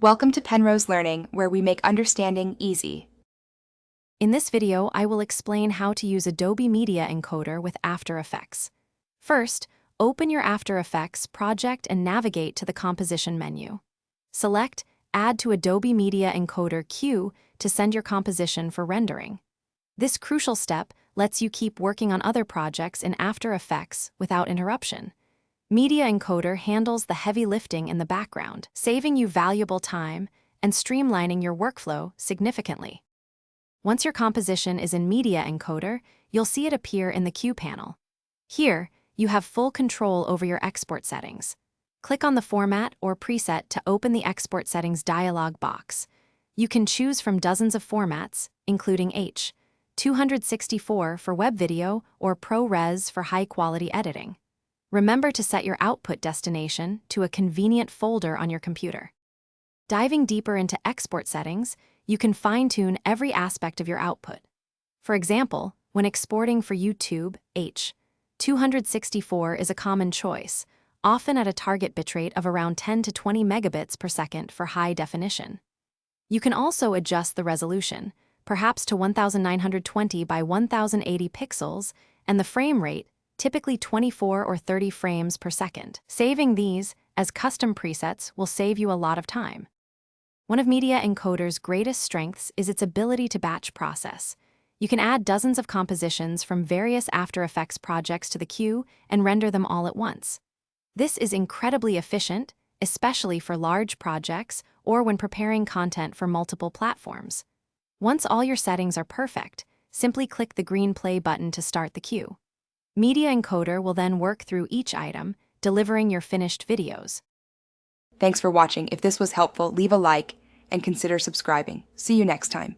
Welcome to Penrose Learning, where we make understanding easy. In this video, I will explain how to use Adobe Media Encoder with After Effects. First, open your After Effects project and navigate to the Composition menu. Select Add to Adobe Media Encoder queue to send your composition for rendering. This crucial step lets you keep working on other projects in After Effects without interruption. Media Encoder handles the heavy lifting in the background, saving you valuable time and streamlining your workflow significantly. Once your composition is in Media Encoder, you'll see it appear in the queue panel. Here, you have full control over your export settings. Click on the Format or Preset to open the Export Settings dialog box. You can choose from dozens of formats, including H.264 for web video or ProRes for high-quality editing. Remember to set your output destination to a convenient folder on your computer. Diving deeper into export settings, you can fine-tune every aspect of your output. For example, when exporting for YouTube, H.264 is a common choice, often at a target bitrate of around 10 to 20 megabits per second for high definition. You can also adjust the resolution, perhaps to 1920 by 1080 pixels, and the frame rate, typically 24 or 30 frames per second. Saving these as custom presets will save you a lot of time. One of Media Encoder's greatest strengths is its ability to batch process. You can add dozens of compositions from various After Effects projects to the queue and render them all at once. This is incredibly efficient, especially for large projects or when preparing content for multiple platforms. Once all your settings are perfect, simply click the green play button to start the queue. Media Encoder will then work through each item, delivering your finished videos. Thanks for watching. If this was helpful, leave a like and consider subscribing. See you next time.